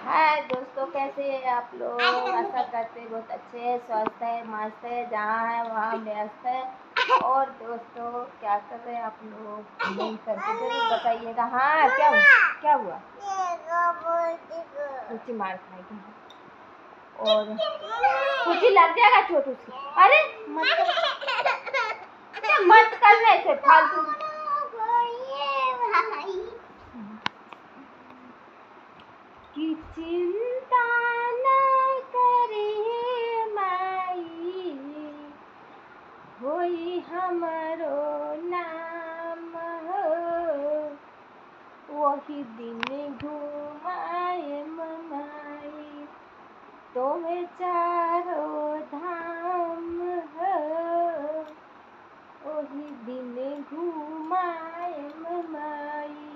हाय दोस्तों, कैसे हैं आप लोग? आशा करते हैं बहुत अच्छे हैं, स्वस्थ है, मस्त है, जहाँ है वहाँ व्यस्त है। और दोस्तों, क्या कर रहे हैं आप लोग? कमेंट करके जरूर बताइएगा। हाँ, क्या हुआ? कुछ मार खाएगी और कुछ लग जाएगा छोटू से। अरे मत करने से फालतू की चिंता न करिए माई, होई हमरो नाम हो, वही दिन घुमाए ममाई, तोहे चारो धाम हो, वही दिन घुमाए ममाई,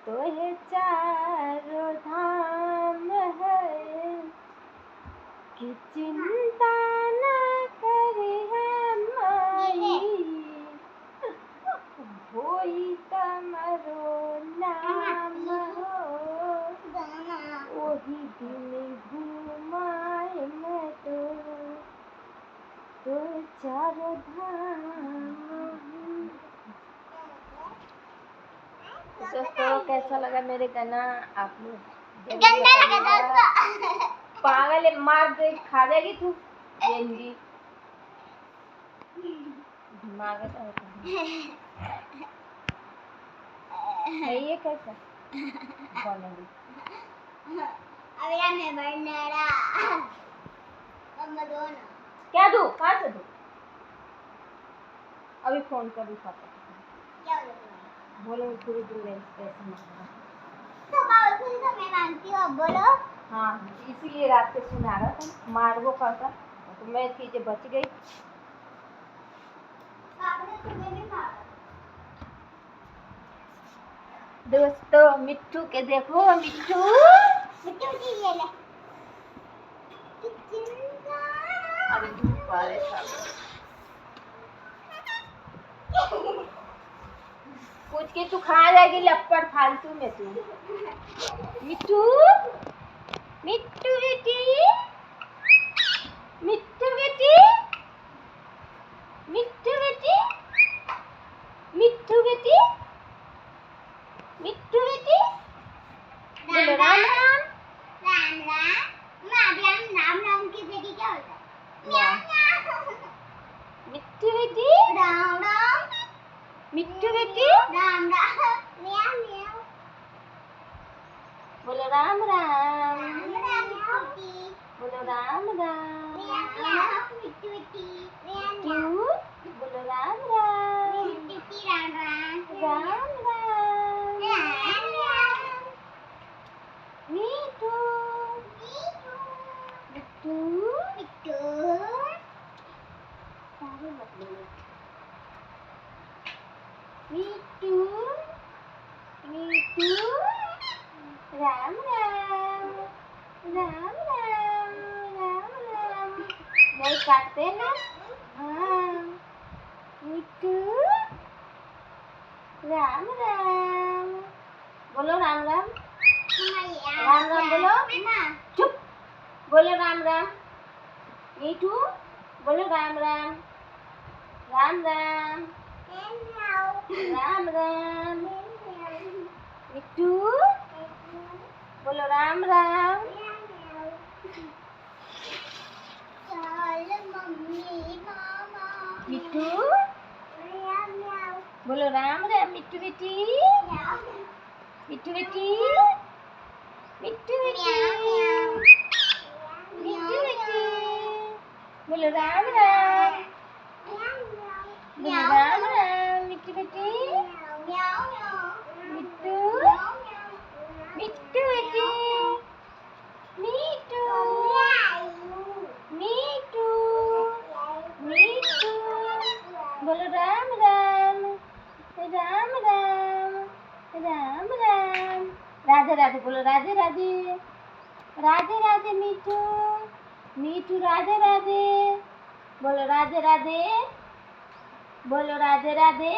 तोहे चारो धाम है, कि चिंता न करे माई, होई तमरो नाम हो, वही दिन घुमाए मैं तो चारो धाम। दोस्तों, कैसा लगा मेरे गाना? आप लोग गंदा लगा पागल है, मार दे, खा जाएगी तू जेंगी दिमाग है ये कैसा बोलेंगे? अभी मैं बनरा दो ना, क्या दूं? कहाँ से दूं? अभी फोन कर पापा क्या बोलेंगे? पूरी दिन में पैसे मांगना तो मैं मांगती हूँ, बोलो। हाँ, इसीलिए रात को सुना रहा था, मारवो करता तो मैं चीजें बच गई। दोस्तों, मिट्टू के देखो, मिट्टू जी ले ले। अरे धूप आ रहे पूछ के तू खा जाएगी लपड़ फालतू में तू। मिट्टू मिट्टू बेटी, मिट्टू बेटी, मिट्टू बेटी, मिट्टू बेटी, मिट्टू बेटी, बोलो राम राम। राम राम राम राम की बेटी क्या होता है? म्याऊ म्याऊ। मिट्टू बेटी राम राम, मिट्टू बेटी राम राम, म्याऊ म्याऊ, बोलो राम राम। राम राम बोलो राम राम, मिट्टू बेटी क्यों बोलो राम राम, मिट्टू राम राम, राम राम, राम राम, मिट्टू मिट्टू मिट्टू सारे मतलब मिट्टू मिट्टू राम राम, राम राम, राम राम, नहीं काटते ना? हाँ, मिट्टू राम राम, बोलो राम राम, राम राम बोलो, चुप, बोलो राम राम, मिट्टू बोलो राम राम, राम राम, राम राम, मिट्टू बोलो राम राम, मिट्टू बोलो राम राम, मिट्टू बेटी, मिट्टू बेटी, मिट्टू बेटी, मिट्टू बेटी, बोलो राम राम, बोलो राम राम, मिट्टू बेटी, मिट्टू मिट्टू बेटी, मिट्टू मिट्टू मिट्टू, बोलो राम राम, राम राम, राम राम, राधे राधे बोलो, राधे राधे, राधे राधे मिट्टू, मिट्टू राधे राधे, बोलो राधे राधे, बोलो राधे राधे,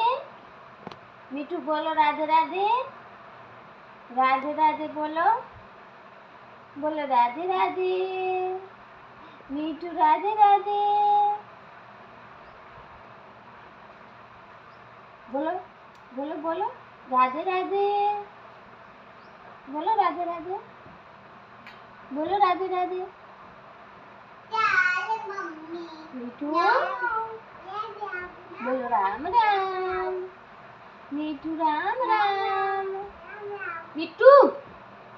मिट्टू बोलो राधे राधे, राधे राधे बोलो, बोलो राधे राधे। मीठू राधे राधे। बोलो बोलो बोलो राधे राधे। बोलो राधे राधे। बोलो राधे राधे। मीठू बोलो राम राम। मीठू राम राम। मिट्टू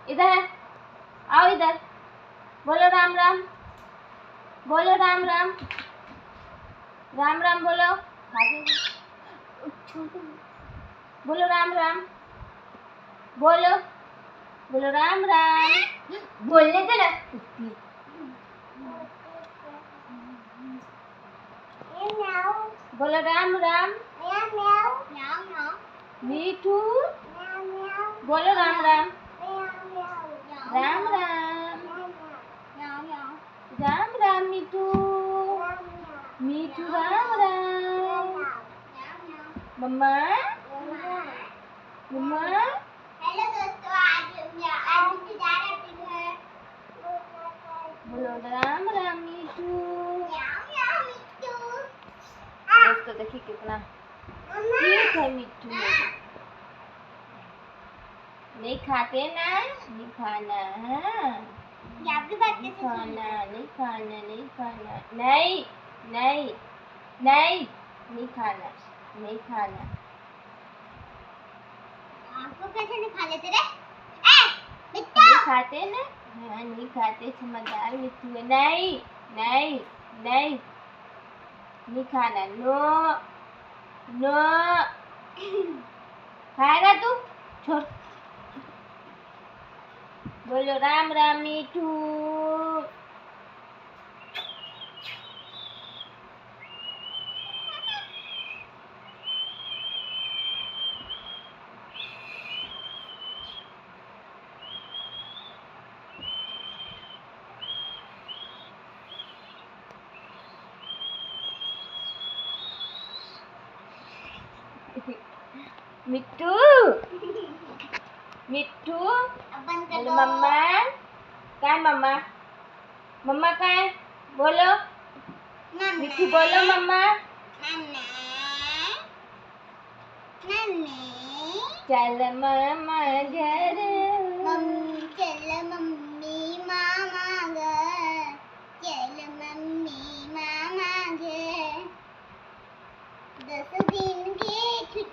इधर आओ इधर। बोलो राम राम। बोलो राम राम। राम राम बोलो। बोलो राम राम। बोलो बोलो राम राम। बोलने दे ना। बोलो राम राम। मीठू बोलो राम राम। राम राम। राम राम मीठू। मीठू राम राम। मम्मा मम्मा। हेलो दोस्तों, आज मीठू जा रहा है अपने घर। बोलो राम राम मीठू। दोस्तों देखिए कितना ठीक है मिट्टू। नहीं खाते ना, नहीं खाना है। आपकी बात कैसे खाना नहीं खाना नहीं खाना नहीं नहीं नहीं नहीं खाना नहीं खाना। आपको कैसे नहीं खा लेते रे? नहीं खाते ना। हाँ नहीं खाते, समझदार मिट्टू है। नहीं नहीं नहीं नहीं खाना। नो नो खाएगा तू? छोड़। बोलो राम राम मीठू। मिट्टू मिट्टू बोलो मम्मा कहाँ है मम्मा? मम्मा कहाँ है? बोलो मिट्टू बोलो मम्मा। चल मामा घर। चल मम्मी मामा घर। चल मम्मी मामा घर।